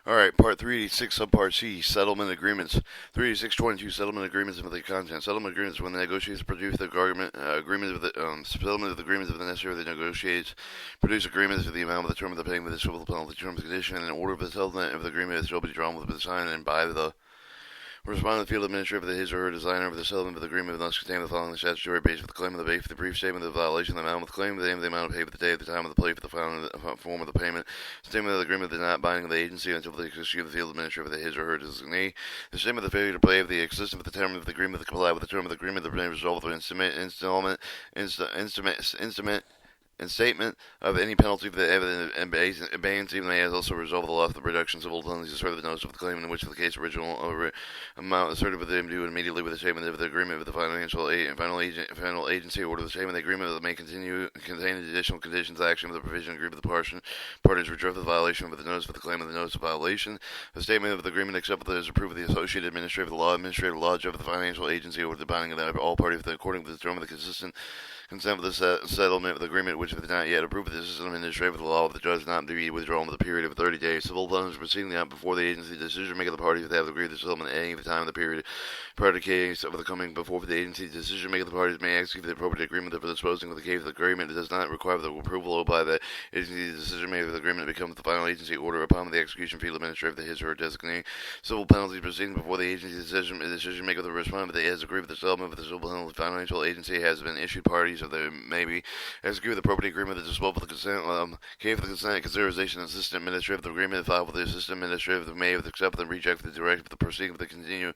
Alright, Part 386, Subpart C, Settlement Agreements. 386.22, Settlement Agreements with the content. Settlement agreements when the negotiators produce the agreement of the, settlement of the agreements of the necessary of the negotiates, produce agreements for the amount of the term of the payment of the civil penalty terms and condition, and an order of the settlement of the agreement shall be drawn with the sign and by the respondent field administrator of his or her designer of the settlement of the agreement must contain the following statutory base for the claim of the base for the brief statement of the violation, the amount of the claim, the name of the amount of pay for the day, the time of the play for the form of the payment, statement of the agreement is not binding of the agency until the execution of the field administrator of his or her designee, the statement of the failure to pay of the existence of the term of the agreement to comply with the term of the agreement, the result of installment, and statement of any penalty for the evidence abeyance, even may also resolve the loss of the reduction civil penalties asserted the notice of the claim in which the case original amount asserted with them due immediately with the statement of the agreement with the final agency order the statement of the agreement that may contain additional conditions action of the provision agreed with the parties redress the violation with the notice of the claim of the notice of violation. The statement of the agreement except that is approved of the associated administrative law judge of the financial agency or the binding of all parties according to the term of the consent with the settlement of the agreement, which if not yet approved of the system administrative of the law of the judge not to be withdrawn with a period of 30 days. Civil penalties proceeding out before the agency decision making the parties that have agreed to the settlement at any time of the period prior to the case of the coming before the agency decision making the parties may execute the appropriate agreement for disposing of the case of the agreement. It does not require the approval by the agency decision making of the agreement becomes the final agency order upon the execution field administrative of his or her designee. Civil penalties proceeding before the agency decision maker the respondent that has agreed with the settlement with the civil penalty financial agency has been issued parties of the maybe execute the appropriate agreement that disposal of the consent gave the consent consideration of the assistant administrative the agreement filed with the assistant administrative may have accepted and rejected the directive of the proceeding of the continue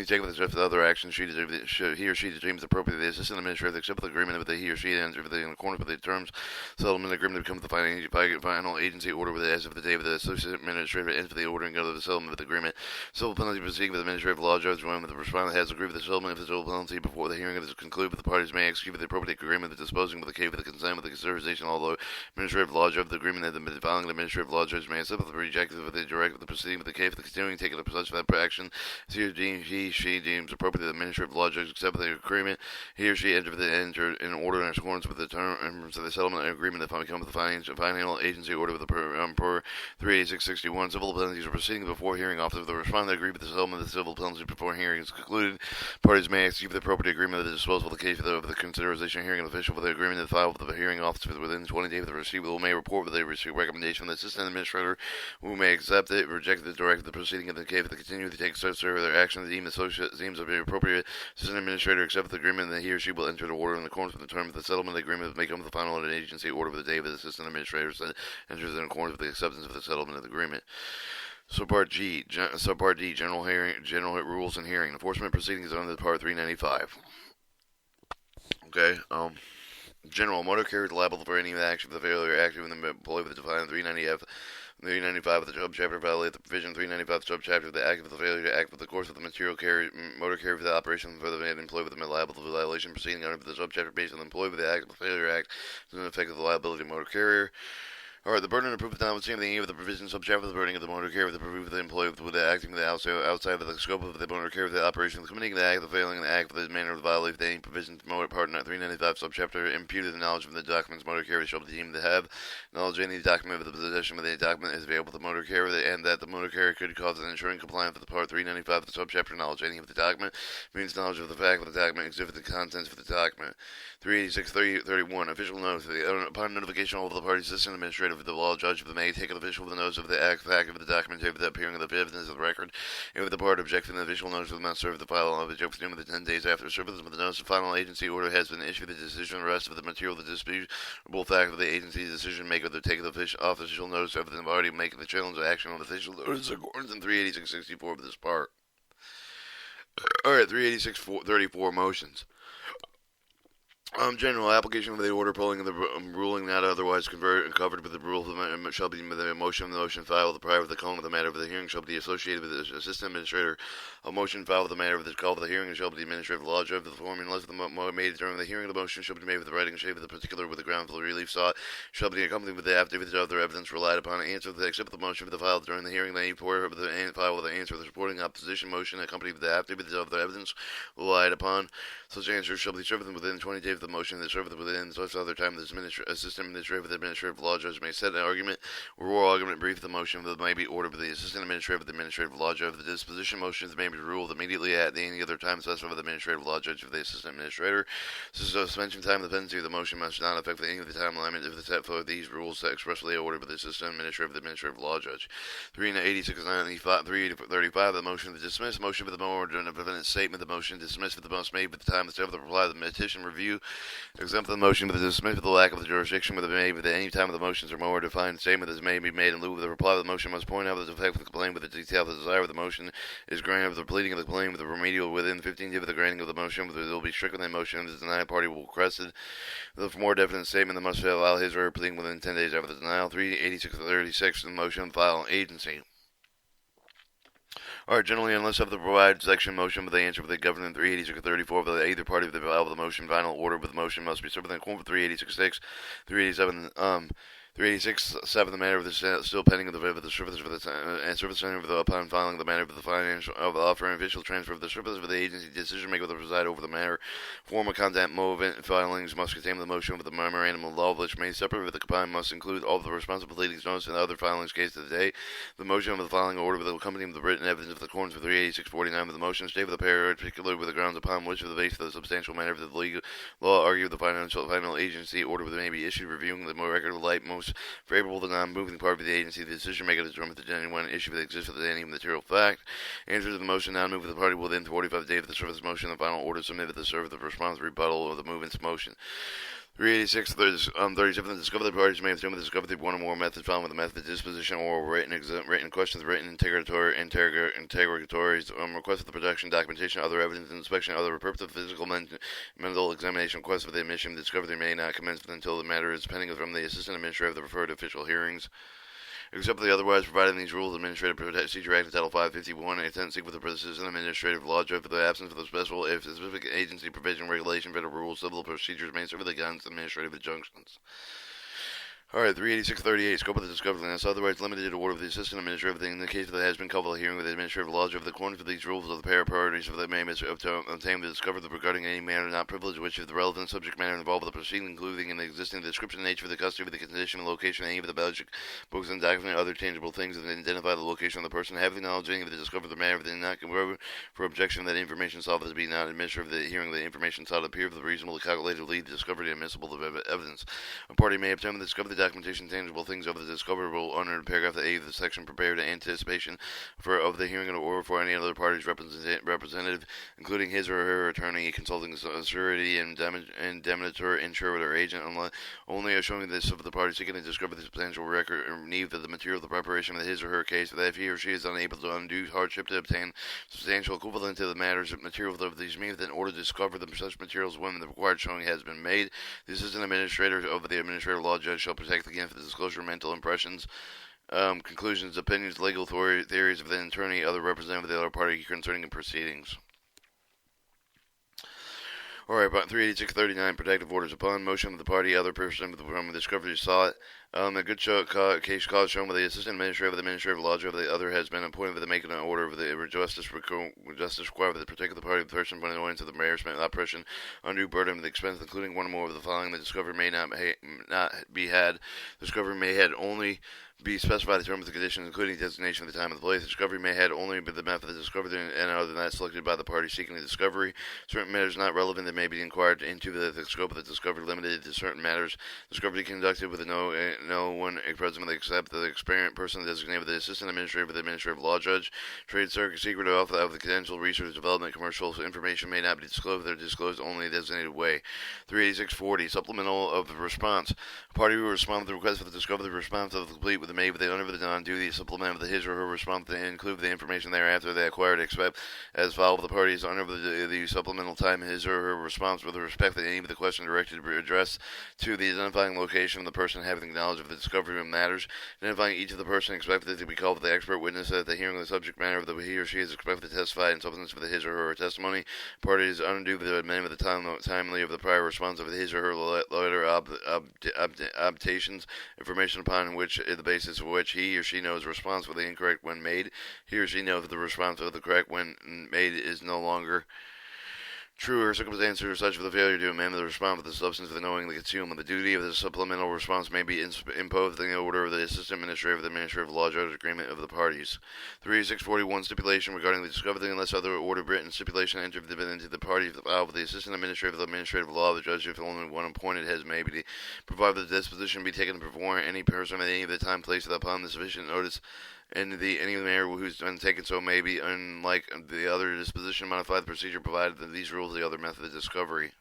take with respect to other actions he or she deems appropriate. The assistant administrator accept the agreement with the he or she enter in accordance with the terms settlement agreement becomes the final agency order with it as of the day of the associate administrator enter the ordering of the settlement of the agreement. Civil penalty proceeding with the administrative law judge when the respondent has agreed with the settlement of the civil penalty before the hearing is concluded, but the parties may execute the appropriate agreement that disposing of the case with the consent with the consideration although administrative law judge of the agreement that the following administrative law judge may accept the rejected with the direct with the proceeding with the case with the continuing taking the such that action he she deems appropriate. The administrative law judge accept the agreement he or she enter in order in accordance with the terms of the settlement agreement that becomes the final agency order with the per 38661. Civil penalties are proceeding before hearing officer the respondent agreed with the settlement of the civil penalty before hearing is concluded. Parties may execute the appropriate agreement of the disposal of the case of the consideration hearing an official with the agreement that filed with the hearing officer within 20 days of the receipt may report with a recommendation from the assistant administrator who may accept it, reject the directive of the proceeding of the case, the continue to take such further action deems to be appropriate. Assistant administrator accept the agreement that he or she will enter the order in accordance with the terms of the settlement agreement may come the final agency order of the day of the assistant administrator enters in accordance with the acceptance of the settlement of the agreement. Subpart D, general rules and hearing. Enforcement proceedings under Part 395. Okay, General motor carrier liable for any action for the failure active in the employee with the defined 390F. 395 of the subchapter violate the provision 395 of the subchapter of the act of the failure to act with the course of the motor carrier for the operation for the employee with the liable for the violation proceeding under the subchapter based on the employee with the act of the failure act to the effect of the liability of the motor carrier. Alright, the burden of proof is notwithstanding any of the provisions subchapter of the burden of the motor carrier with the proof of the employee with the acting outside of the scope of the motor carrier with the operation of the committing the act of failing the act with the manner of the violation of any provisions motor part 395 subchapter imputed the knowledge from the documents motor carrier shall be deemed to have knowledge of any document with the possession of any document is available to the motor carrier and that the motor carrier could cause an ensuring compliance with the part 395 of the subchapter knowledge any of the document means knowledge of the fact of the document exhibit the contents for the document. 386-31 official notice upon notification of the parties assistant administrative of the law judge of the may take an official with the notice of the fact of the document of the appearing of the evidence of the record and with the part objecting the official notice of the master of the file of the objection within 10 days after service of the notice of final agency order has been issued the decision the rest of the material the disputable fact of the agency's decision maker to take the official notice of the party making the challenge of action on the official notice according to 386-64 of this part. Alright, 386-34 motions. General application of the order polling of the ruling not otherwise covered with the rule shall be the motion of the motion filed prior with the calling of the matter of the hearing shall be associated with the assistant administrator. A motion filed with the matter of the call of the hearing shall be the administrative law judge of the form unless the made during the hearing of the motion shall be made with the writing shape of the particular with the ground for the relief sought shall be accompanied with the affidavit of other evidence relied upon answer to accept the motion for the file during the hearing then file with the answer of the supporting opposition motion accompanied with the affidavit of the evidence relied upon. Such answers shall be served within 20 days of the motion, and served within such other time that the assistant administrative law judge may set an argument or oral argument brief the motion that may be ordered by the assistant administrative law judge. The disposition motions may be ruled immediately at any other time specified by the administrative law judge of the assistant administrator. Suspension time of the pendency of the motion must not affect any of the time limit if the set forth these rules expressly ordered by the assistant administrative law judge. 385, the motion to dismiss, motion for the motion to prevent its statement, the motion to dismiss for the most made with the time instead of the reply of the petition review, exempt the motion for the dismiss for the lack of the jurisdiction whether made with any time of the motions or more defined statement that may be made in lieu of the reply of the motion must point out the effect of the complaint with the detail of the desire of the motion is granted of the pleading of the claim with the remedial within 15 days of the granting of the motion, whether there will be strict within motion, the denied party will request it. For more definite statement, that must allow his or her pleading within 10 days after the denial. 386-36, the motion file an agency. Alright, generally, unless of the provided section motion with the answer for the government 386-34 of either party of the file of the motion, final order with the motion must be served within court for 386-6, 387, 386-7, the matter of the still pending of the service for the service center for the upon filing the matter of the financial of the offer and official transfer of the service for the agency decision maker to preside over the matter. Form of content mode filings must contain the motion with the memorandum of law which may separate with the combined must include all the responsible pleadings notice and other filings case of the day. The motion of the filing order with the accompanying of the written evidence of the accordance with 386-49 of the motion state with the paragraph particular with the grounds upon which of the base of the substantial matter of the legal law argue the final agency order may be issued reviewing the record of light most favorable to the non-moving part of the agency, the decision maker determines the genuine issue that exists with any material fact. Answer to the motion non-moving the party will within 45 days of the service motion the final order submitted to the serve the response rebuttal of the movement's motion. 386-37, the discovery of the parties may assume the discovery of one or more methods found with the method of disposition or written questions, written interrogatories, request for the production, documentation, other evidence, inspection, other purpose of physical mental examination, request for the admission, the discovery may not commence until the matter is pending from the assistant administrator of the referred official hearings. Except for the otherwise provided in these rules, Administrative Procedure Act Title 551, a tendency with the assistant administrative law judge for the absence of the specific agency provision, regulation, federal rules, civil procedures may serve against administrative injunctions. Alright, 386-38, scope of the discovery unless otherwise limited to order of the assistant administrator in the case that has been called for the hearing with the administrative law judge of the accordance with these rules of the pair parties of the may obtain the discovery regarding any matter not privileged which is the relevant subject matter involved with the proceeding, including in the existing description, nature of the custody, the condition and location of any of the Belgic books and documents, other tangible things that identify the location of the person, having knowledge of any of the discovery of the matter, then not for objection that information sought to be not administered of the hearing, the information sought appear for the reasonable calculated lead the discovery admissible of evidence. A party may obtain the discovery the documentation, tangible things of the discoverable under paragraph A of the section prepared in anticipation of the hearing or for any other party's representative, including his or her attorney, consulting surety, and indemnitor, insurer, or agent, only showing this of the party seeking to discover the substantial record or need of the material of the preparation of his or her case, that if he or she is unable to undue hardship to obtain substantial equivalent to the matters of material of these means, in order to discover the such materials when the required showing has been made, the assistant administrator of the administrative law judge shall protect against the disclosure of mental impressions, conclusions, opinions, legal theories of the attorney, other representative of the other party concerning the proceedings. Alright, about 386-39, protective orders upon motion of the party, other person from the discovery sought. A good case cause shown by the assistant administrator of the administrative law judge of the other has been appointed with the making an order of the justice required to protect the party of the person by the annoyance of the embarrassment, oppression, undue burden of the expense, including one or more of the following. The discovery may not be had. The discovery may had only be specified the terms and conditions, including designation of the time and the place. The discovery may had only be the method of discovery and other than that selected by the party seeking the discovery. Certain matters not relevant that may be inquired into the scope of the discovery limited to certain matters. Discovery conducted with no one present except the experienced person designated with the assistant administrator of the administrative law judge. Trade secret of the confidential research development commercial information may not be disclosed or disclosed only in a designated way. 386-40, supplemental of the response. A party will respond with the request for the discovery of the response of the complete with the made with the owner of the non-duty supplement with his or her response to include the information thereafter they acquired except as filed with the parties owner of the supplemental time his or her response with respect to any of the questions directed to be addressed to the identifying location of the person having knowledge of the discovery of matters, identifying each of the person expected to be called with the expert witness at the hearing of the subject matter of the he or she is expected to testify in substance of his or her testimony. Party is undue with the amendment of the timely of the prior response of his or her letter obtations, information upon which the basis of which he or she knows response for the incorrect when made. He or she knows the response of the correct when made is no longer True or circumstances are such for the failure to amend the response with the substance of the knowingly consumed. The duty of the supplemental response may be imposed in the order of the assistant administrator of the administrative law judge agreement of the parties. 3641 stipulation regarding the discovery unless other order written stipulation entered into the party filed with the assistant administrator of the administrative law of the judge if only one appointed has may be provided that the disposition be taken before any person at any of the time placed upon the sufficient notice and any of the mayor who's undertaken so may be, unlike the other disposition, modify the procedure provided that these rules the other method of discovery.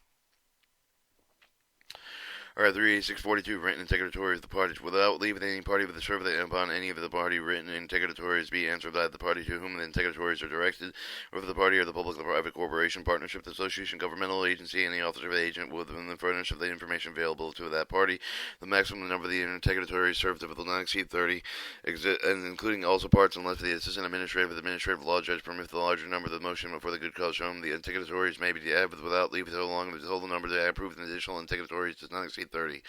Alright, 38642, written interrogatory of the parties. Without leaving any party with the survey upon any of the party written interrogatories be answered by the party to whom the interrogatories are directed, or if the party or the public or private corporation, partnership, association, governmental agency, any officer of the agent within the furnish of the information available to that party. The maximum number of the interrogatories served will not exceed 30, and including also parts unless the assistant administrator of the administrative law judge permits the larger number of the motion before the good cause shown. The interrogatories may be added without leave so long as the total number that approved an additional interrogatories does not exceed 30.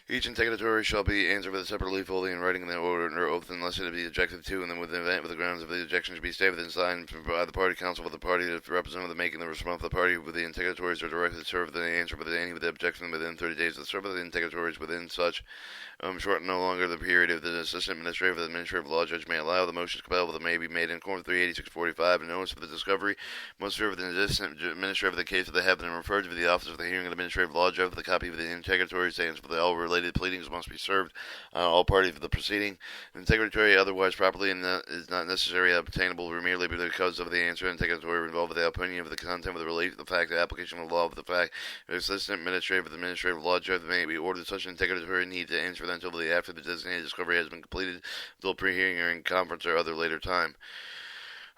Each interrogatory shall be answered with a separately fully in writing in the order under oath unless it be objected to, and then with the event with the grounds of the objection should be stated within signed by the party counsel for the party that representative of the making the response of the party with the interrogatories are directed to serve the answer with any of the objection within 30 days of the serve of the interrogatories within such short no longer the period of the assistant administrator of the administrative law judge may allow the motions compelled that may be made in accordance with 38645 and notice of the discovery must serve the assistant administrator of the case that they have been referred to the office of the hearing of the administrative law judge with a copy of the interrogatory stands for the all related pleadings must be served on all parties of the proceeding. An interrogatory otherwise properly is not necessarily obtainable merely because of the answer interrogatory involved with the opinion of the content of the relief, the fact, the application of the law of the fact. The assistant administrator of the administrative law judge may be ordered such an interrogatory need to answer that until after the designated discovery has been completed, until pre-hearing or in conference or other later time.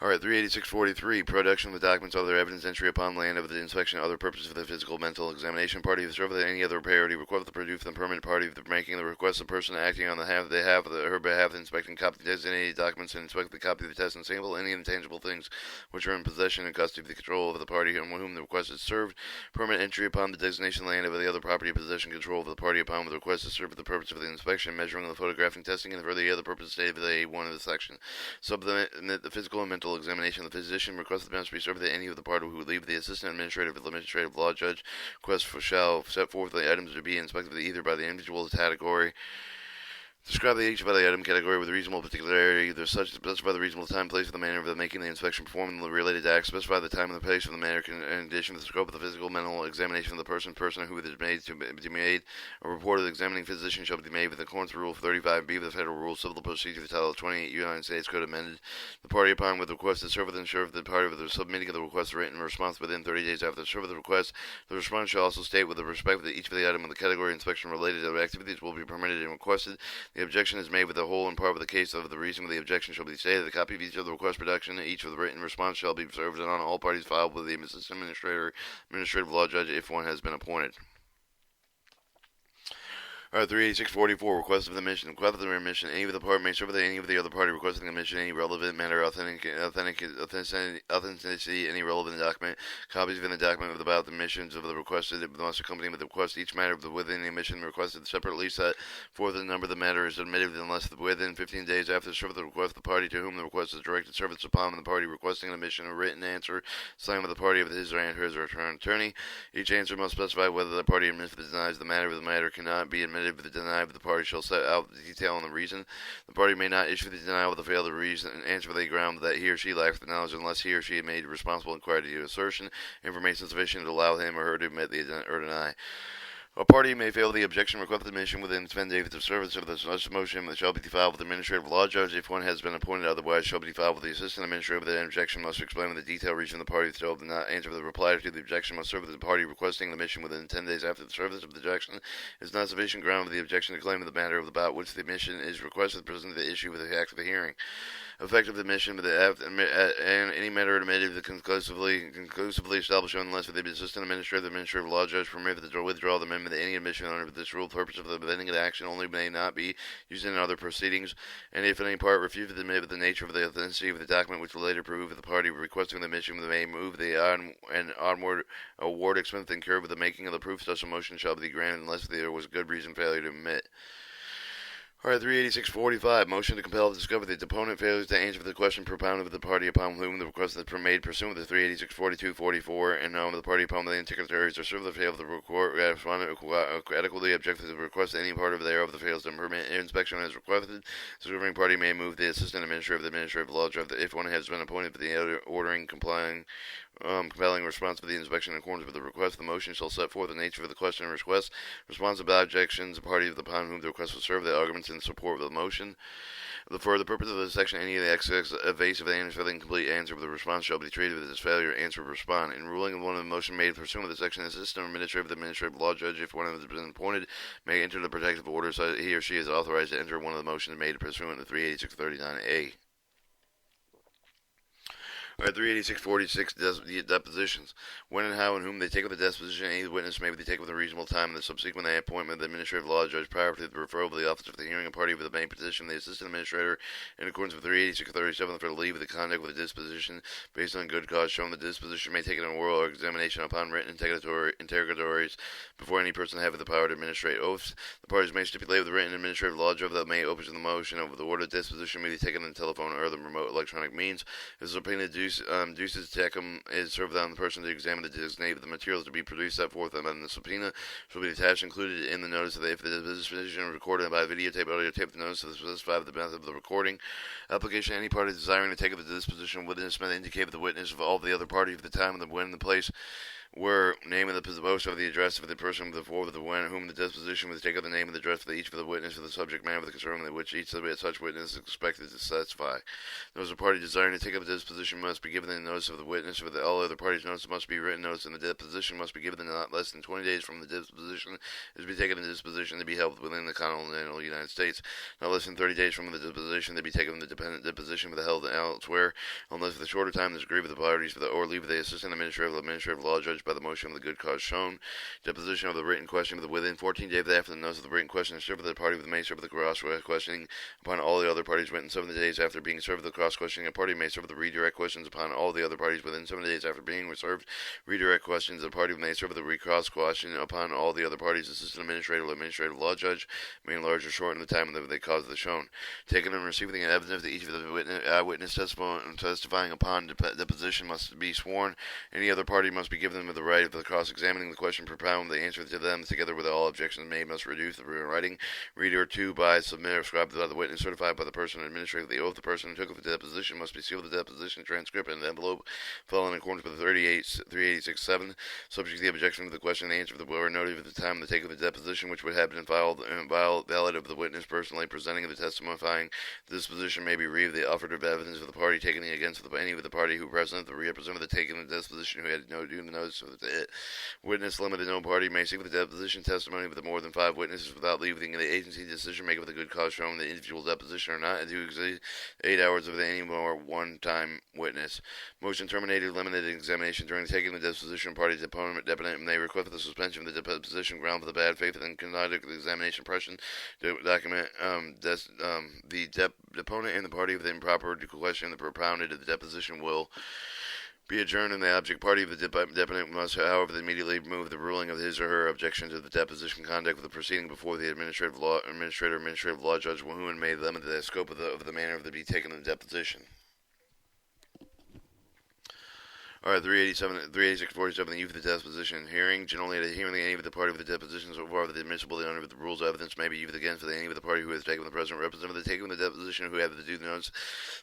Alright, 38643, production of the documents, other evidence, entry upon land of the inspection, other purposes for the physical mental examination party, the server, any other party, request to produce the permanent party, the making the request, the person acting on the behalf of her behalf, inspecting copy designated documents, and inspect the copy of the test and sample, any intangible things which are in possession and custody of the control of the party on whom the request is served, permanent entry upon the designation land of the other property, possession, control of the party upon the request is served for the purpose of the inspection, measuring, the photographing, testing, and for the other purposes stated in the A1 of the section. Submit the physical and mental examination. The physician requests the bench be served to any of the party who would leave the assistant administrative law judge. Request shall set forth the items to be inspected either by the individual category. Describe each of the item category with reasonable particularity, either such to specify the reasonable time, place, of the manner of the making the inspection, performing the related acts, specify the time and the place of the manner, in addition to the scope of the physical mental examination of the person who is made to be made. A report of the examining physician shall be made with accordance with Rule 35B of the Federal Rules Civil Procedure, Title 28 United States Code amended. The party upon with the request is served and serve the party with the submitting of the request written response within 30 days after the serve of the request. The response shall also state with respect to each of the item of the category inspection related activities will be permitted and requested. The objection is made with the whole and part of the case of the reason for the objection shall be stated. A copy of each of the request production, each of the written response shall be served on all parties filed with the assistant administrative law judge if one has been appointed. Alright, 38644, request of the mission. Request of the remission. Any of the party may serve with any of the other party requesting the mission, any relevant matter, authenticity, any relevant document. Copies of the document about the missions of the requested must accompany with the request. Each matter within the mission requested separately set forth the number of the matter is admitted unless within 15 days after the serve of the request, the party to whom the request is directed serves upon the party requesting the mission a written answer signed with the party of his or her attorney. Each answer must specify whether the party admits or denies the matter cannot be admitted. If the denial of the party shall set out the detail and the reason. The party may not issue the denial with the failed reason and answer for the ground that he or she lacks the knowledge unless he or she is made responsible and required to do assertion, information sufficient to allow him or her to admit or deny. A party may fail the objection request admission within 10 days of service of such motion that shall be filed with the administrative law judge if one has been appointed, otherwise shall be filed with the assistant administrator. The objection must explain with the detailed reason the party still did not answer the reply to the objection must serve with the party requesting the mission within 10 days after the service of the objection is not sufficient ground for the objection to claim the matter about which the mission is requested to present the issue with the act of the hearing. Effective admission with and any matter admitted conclusively established unless with the assistant administrator, the administrative law judge permitted to withdraw the amendment. Any admission under this rule, purpose of the amending of the action only may not be used in other proceedings, and if any part refused to admit with the nature of the authenticity of the document which will later prove the party requesting the admission may move the onward award expense incurred with the making of the proof. Such a motion shall be granted unless there was good reason failure to admit. Alright, 386.45. Motion to compel to discover the deponent failures to answer the question propounded of the party upon whom the request is made pursuant to 386.42.44, and the party upon the interrogatories or serve the fail of the respondent adequately object to the request any part of thereof that fails to permit inspection as requested. The serving party may move the assistant administrator of the administrative law judge if one has been appointed for the ordering, compelling response for the inspection in accordance with the request. The motion shall set forth the nature of the question and request, responsive objections, the party upon whom the request will serve, the arguments in support of the motion. For the purpose of this section, any of the evasive answers for the incomplete answer of the response shall be treated as failure to answer or respond. In ruling on one of the motion made pursuant to the section, the assistant administrator of the administrative law judge, if one has been appointed, may enter the protective order so that he or she is authorized to enter one of the motions made pursuant to 386.39a. Alright, 386.46 depositions. When and how and whom they take up the deposition, any witness may be taken with a reasonable time in the subsequent appointment of the administrative law judge prior to the referral of the officer of the hearing, a party of the main petition, the assistant administrator, in accordance with 386.37 for the leave of the conduct of the disposition based on good cause shown. The disposition may take an oral or examination upon written interrogatories before any person having the power to administrate oaths. The parties may stipulate with the written administrative law judge that may open the motion of the order of disposition may be taken on the telephone or other remote electronic means. If the subpoena duces tecum is served on the person to examine the designate of the materials to be produced, set forth and the subpoena shall be attached included in the notice of if the disposition is recorded by videotape, audio tape, the notice of the specified the method of the recording. Application, any party desiring to take up the disposition witness may indicate with the witness of all the other party of the time and the when and the place were name of the post of the address of the person before the when whom the disposition was take up the name and the address for each of the witness for the subject matter of the concern in which each such witness is expected to satisfy. Those of party desiring to take up the disposition must be given the notice of the witness. For all other parties' notice must be written notice, and the deposition must be given in not less than 20 days from the disposition is to be taken in disposition to be held within the continental United States. Not less than 30 days from the disposition to be taken in the dependent deposition for the held elsewhere, unless for the shorter time is agreed with the parties for the or leave of the assistant administrative law judge by the motion of the good cause shown. Deposition of the written question within 14 days after the notice of the written question is served for the party with the may serve the cross questioning upon all the other parties within 7 days after being served the cross questioning. A party may serve the redirect questions upon all the other parties within 7 days after being served redirect questions. The party may serve the recross question upon all the other parties. Assistant administrative law judge may enlarge or shorten the time of the cause of the shown. Taken and receiving the evidence that each of the witness testifying upon deposition must be sworn. Any other party must be given the right of the cross-examining the question propound the answer to them together with all objections made must reduce the writing reader to by submit or scribed by the witness certified by the person administrating the oath. The person who took the deposition must be sealed the deposition transcript and an envelope filed in accordance with 386.7 subject to the objection to the question and answer of the were noted at the time of the take of the deposition which would have been filed and valid of the witness personally presenting the testifying the disposition may be read the offered of evidence of the party taken against any of the party who present the representative taking the disposition who had no due notice of the witness limited no party may seek the deposition testimony with more than 5 witnesses without leaving the agency decision maker with a good cause showing the individual deposition or not and to exceed 8 hours of any more one-time witness. Motion terminated limited examination during taking the deposition party's deponent may request the suspension of the deposition ground for the bad faith and conduct of the examination pressure to document the deponent and the party of the improper question the propounded of the deposition will be adjourned, and the object party of the deponent must, however, immediately move the ruling of his or her objection to the deposition conduct of the proceeding before the administrative law judge who may limit the scope of the manner of the be taken in the deposition. Alright, 386.47, the use of the deposition hearing. Generally, at a hearing, any of the party of the deposition so far that admissible under the rules of evidence may be used against any of the party who has taken the present representative taking the deposition who have the due notice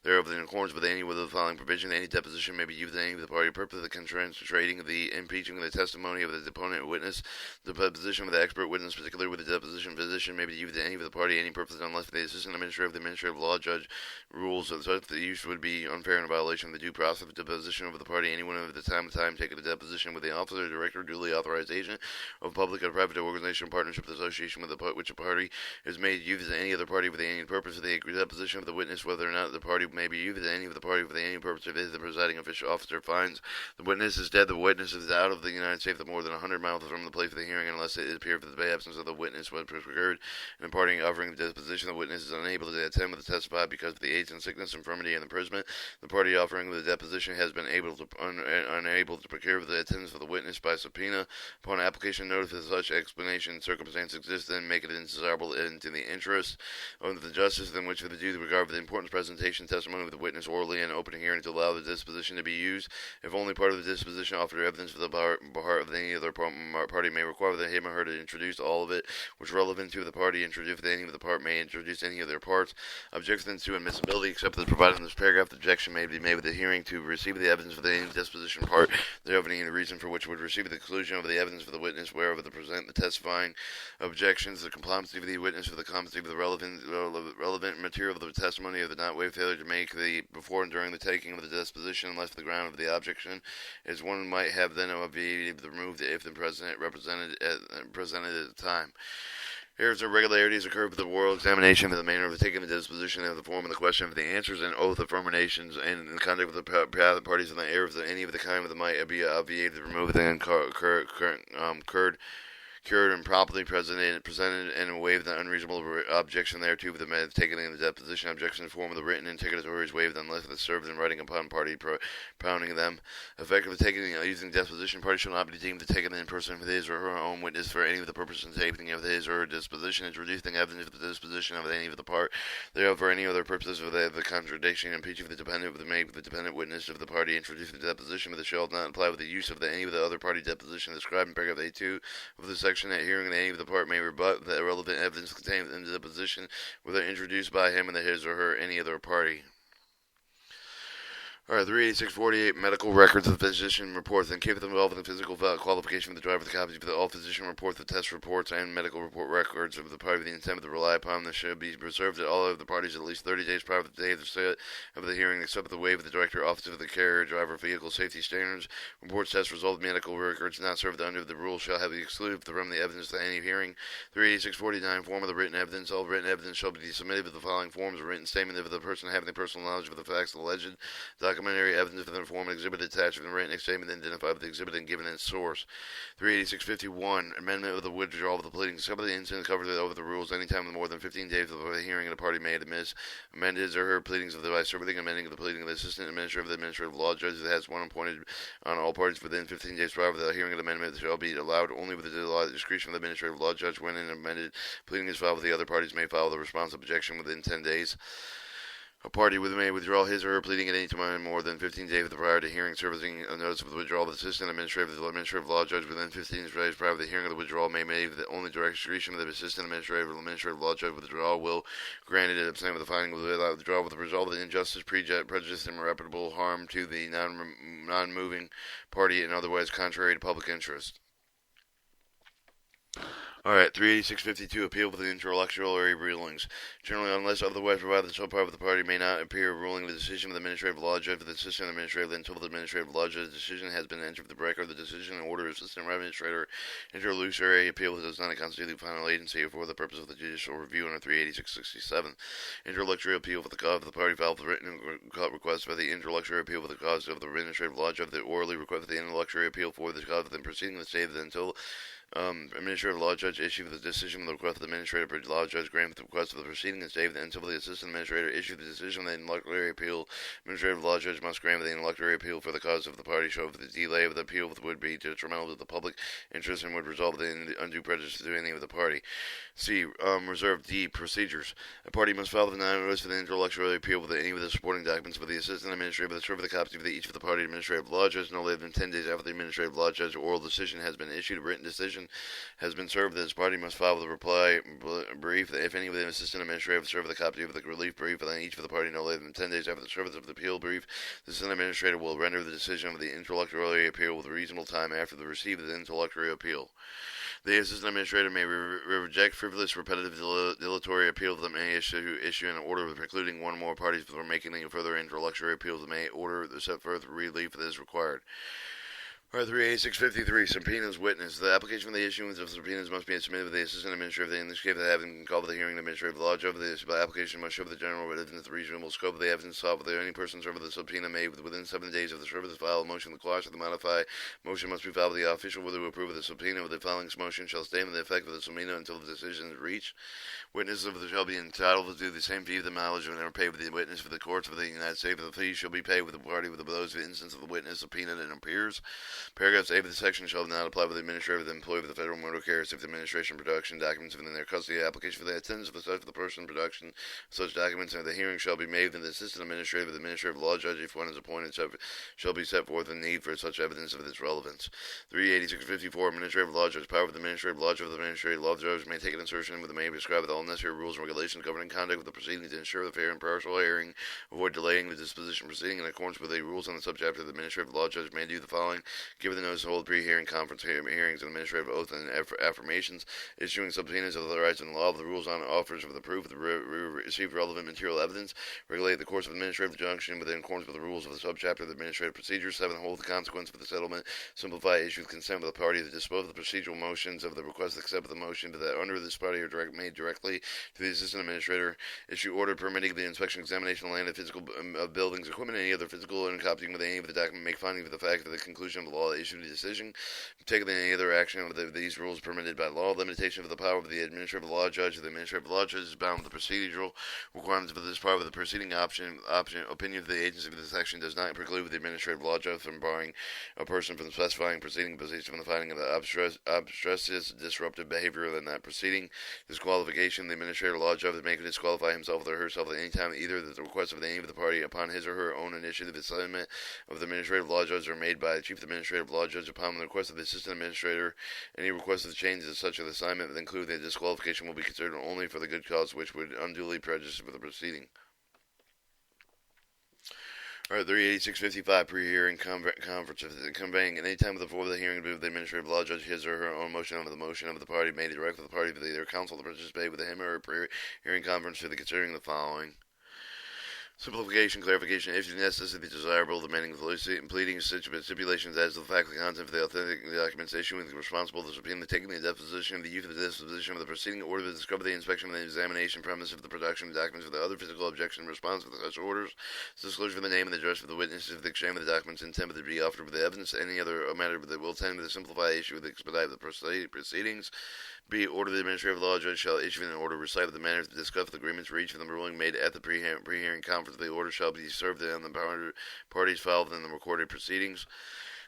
thereof in accordance with any of the following provision. Any deposition may be used any of the party purpose of the concentrating, the impeaching of the testimony of the deponent witness. The deposition of the expert witness, particularly with the deposition physician, may be used any of the party any purpose unless the assistant administrator of the administrative law judge rules of such the use would be unfair and a violation of the due process of the deposition of the party. Anyone of the time taken a deposition with the officer, director, duly authorized agent of public or private organization, partnership, association with which a party is made use as any other party with any purpose of the deposition of the witness, whether or not the party may be used as any of the party with any purpose of it, the presiding official officer finds the witness is dead, the witness is out of the United States more than 100 miles from the place of the hearing unless it appears that the absence of the witness was procured in the party offering the deposition. The witness is unable to attend with the testify because of the age and sickness, infirmity, and imprisonment. The party offering the deposition has been able to unable to procure the attendance of the witness by subpoena. Upon application, notice that such explanation circumstance exists and make it indesirable and in the interest of the justice in which the due regard for the important presentation testimony of the witness orally and open hearing to allow the disposition to be used. If only part of the disposition offered evidence for the part of any other party may require that him or her to introduce all of it which relevant to the party, introduce any of the part may introduce any of their parts. Objections to admissibility, except as provided in this paragraph, the objection may be made with the hearing to receive the evidence for the any disposition part thereof, any reason for which would receive the conclusion of the evidence for the witness, whereof the present the testifying objections, the competency of the witness for the competency of the relevant material of the testimony of the not waive failure to make the before and during the taking of the disposition, unless the ground of the objection is one might have then be removed if the president presented at the time. Errors or irregularities occur with the oral examination of the manner of the taking the disposition of the form of the question of the answers and oath affirmations and in the conduct of the parties and the errors of any of the kind that might be obviated, removed, and cured and properly presented and waived the unreasonable objection thereto with the taking in the deposition objection in form of the written interrogatory is waived unless it is served in writing upon party propounding them. Effective taking using deposition, party shall not be deemed to take it in person with his or her own witness for any of the purposes of taking of his or her disposition, introducing evidence of the disposition of any of the part thereof for any other purposes of the contradiction, impeaching the dependent with the dependent witness of the party, introducing the deposition with the shall not apply with the use of any of the other party deposition described in paragraph A2 of the section that hearing in any of the part may rebut the irrelevant evidence contained in the deposition, whether introduced by him and his or her any other party. Alright, 38648, medical records of physician reports and keep them involved in the physical qualification of the driver, the copies of all physician reports, the test reports, and medical report records of the party with the intent to rely upon them should be preserved at all of the parties at least 30 days prior to the day of the hearing, except for the waive of the director, office of the carrier, driver, vehicle safety standards. Reports, test results, of medical records not served under the rule shall have excluded from the evidence at any hearing. 38649, form of the written evidence. All written evidence shall be submitted with the following forms: a written statement of the person having the personal knowledge of the facts alleged, documentary evidence of the form exhibit attached with the written statement identified with the exhibit and given its source. 38651, amendment of the withdrawal of the pleadings. Some of the incident covers over the rules anytime with more than 15 days before the hearing, and the party may amend his or her pleadings of the by serving amending of the pleading of the assistant administrator of the administrative law judge that has one appointed on all parties within 15 days prior to the hearing of the amendment shall be allowed only with the discretion of the administrative law judge. When an amended pleading is filed with the other parties, may file the responsive objection within 10 days. A party may withdraw his or her pleading at any time more than 15 days prior to hearing, servicing a notice of the withdrawal of the assistant administrative law judge within 15 days prior to the hearing of the withdrawal may make the only direct discretion of the assistant administrative law judge withdrawal will grant it abstain with the finding without withdrawal with the result of the injustice, prejudice, and irreparable harm to the non-moving party and otherwise contrary to public interest. Alright, 38652, appeal for the interlocutory rulings. Generally, unless otherwise provided, the sole part of the party may not appear ruling the decision of the administrative law judge for the assistant administrator until the administrative law judge's decision has been entered for the record. The decision and order of assistant administrator interlocutory appeal does not constitute the final agency for the purpose of the judicial review under 38667. Interlocutory appeal for the cause of the party filed the written request for the interlocutory appeal for the cause of the administrative law judge that orally request for the interlocutory appeal for the cause of the proceeding the state until administrative law judge issued the decision with the request of the administrative law judge granted the request of the proceeding and stayed until the assistant administrator issued the decision. The interlocutory appeal administrative law judge must grant the interlocutory appeal for the cause of the party show if the delay of the appeal would be detrimental to the public interest and would result in undue prejudice to any of the party. C. Reserve D. Procedures. A party must file the notice for the interlocutory appeal with any of the supporting documents with the assistant administrator with the copies of each of the party administrative law judge no later than 10 days after the administrative law judge oral decision has been issued. A written decision has been served. This party must file the reply brief. If any of the assistant administrator serve the copy of the relief brief, and then each of the party no later than 10 days after the service of the appeal brief, the assistant administrator will render the decision of the interlocutory appeal with a reasonable time after the receipt of the interlocutory appeal. The assistant administrator may reject frivolous, repetitive, dilatory appeals that may issue an order precluding one or more parties from making any further interlocutory appeals that may order the set forth relief that is required. R38653, subpoenas witness. The application for the issuance of subpoenas must be submitted with the assistant administrator. In this case, they having called for the hearing, the administrative law judge of the application must show the general evidence, the reasonable scope of the evidence sought. Whether any person served with the subpoena made within 7 days of the service file a motion to quash or to modify. Motion must be filed with the official whether to approve of the subpoena. With the filing motion shall stay in the effect of the subpoena until the decision is reached. Witnesses of the shall be entitled to do the same fee of the mileage when they are paid with the witness for the courts of the United States. The fee shall be paid with the party with those of the instance of the witness subpoena that appears. Paragraphs A of the section shall not apply with the administrator of the employee of the Federal Motor Carriers if the administration production documents within their custody. Application for the attendance of the such of the person production of such documents and the hearing shall be made within the assistant administrator of the administrative law judge if one is appointed shall be set forth the need for such evidence of its relevance. 38654 Administrative law judge power of the administrative law judge of the administrative law judge may take an insertion with the may prescribe with all necessary rules and regulations governing conduct of the proceedings to ensure the fair and impartial hearing, avoid delaying the disposition proceeding in accordance with the rules on the subchapter. The administrative law judge may do the following: give the notice to hold pre-hearing conference hearings and administrative oath and affirmations, issuing subpoenas of the rights and law of the rules on offers of the proof of the receive relevant material evidence, regulate the course of administrative injunction within accordance with the rules of the subchapter of the administrative procedure. 7. Hold the consequence of the settlement, simplify, issue with consent of the party to dispose of the procedural motions of the request, accept the motion that under this party are made directly to the assistant administrator, issue order permitting the inspection, examination of land and physical of buildings, equipment, and any other physical and copying with any of the document, make finding of the fact of the conclusion of the law, issue the decision, take any other action of these rules permitted by law. Limitation of the power of the administrative law judge. The administrative law judge is bound with the procedural requirements of this part of the proceeding opinion of the agency of this section does not preclude the administrative law judge from barring a person from specifying proceeding position from the finding of the obstreperous disruptive behavior in that proceeding. Disqualification. The administrative law judge may disqualify himself or herself at any time, either at the request of any of the party upon his or her own initiative. The assignment of the administrative law judge are made by the chief administrative law judge upon the request of the assistant administrator. Any request of changes such an assignment that include the disqualification will be considered only for the good cause which would unduly prejudice for the proceeding. Alright, 38655 pre-hearing conference. Conveying at any time before the hearing of the administrative law judge his or her own motion of the party made directly with the party for their counsel to participate with him or her pre-hearing conference for the considering the following: simplification, clarification, if necessary, desirable, demanding pleading stipulations as to the fact, the content of the authentic documents, issuing the responsible the subpoena, taking the deposition, the use of the disposition of the proceeding, order the discovery, the inspection, the examination, premise of the production of documents for the other physical objection, response to such orders, disclosure of the name and the address of the witnesses, of the exchange of the documents intended to be offered with the evidence, any other matter that will tend to the simplify issue of the expedite the proceedings. B. Order the administrative law judge shall issue an order reciting the manner to discuss the agreements reached and the ruling made at the pre-hearing conference. The order shall be served on the parties filed in the recorded proceedings.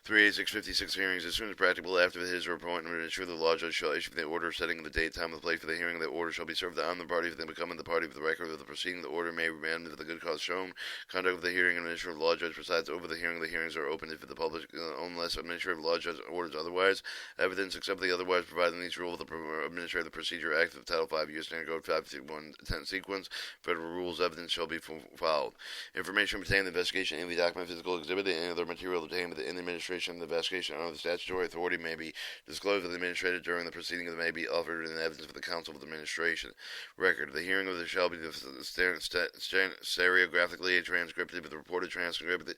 38656 hearings. As soon as practicable after his or appointment, ensure the law judge shall issue the order setting the date, time, and place for the hearing. The order shall be served on the parties then becoming the party of the record of the proceeding. The order may remand if the good cause shown. Conduct of the hearing. Administrative law judge presides over the hearing. The hearings are open if the public, unless administrative law judge orders otherwise. Evidence except the otherwise provided in these rules of the Administrative Procedure Act of Title 5 U.S. Standard Code 55110 sequence. Federal rules evidence shall be filed. Information pertaining to the investigation in the document, physical exhibit, and any other material obtained in the administration of the investigation under the statutory authority may be disclosed to the administrator during the proceeding that may be offered in evidence for the counsel of the administration. Record. The hearing of the shall be stereographically transcribed with the reported transcript of the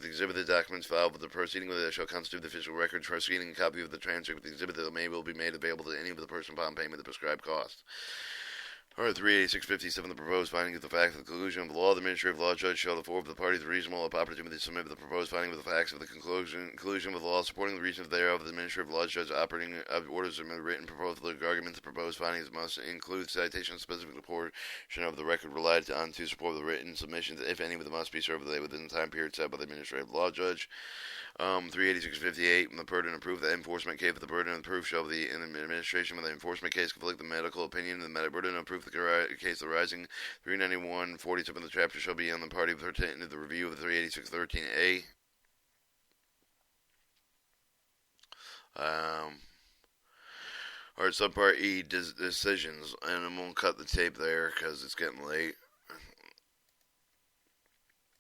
exhibit, the documents filed with the proceeding that shall constitute the official record proceeding, a copy of the transcript of the exhibit that will be made available to any of the person upon payment of the prescribed cost. Alright, 38657, the proposed finding of the fact of the conclusion of the law. The administrative law judge shall afford the parties a reasonable opportunity to submit the proposed finding of the facts of the conclusion of the law, supporting the reasons thereof. The administrative law judge operating orders and written proposal arguments. The proposed findings must include citation of specific portion of the record relied on to support the written submissions, if any, that must be served within the time period set by the administrative law judge. 38658, the burden of proof, the enforcement case of the burden of proof shall be in the administration of the enforcement case conflict the medical opinion, the burden of proof the case arising. 391.47 of the chapter shall be on the party pertaining to the review of the 386.13a. Alright, subpart E, decisions, and I'm going to cut the tape there because it's getting late.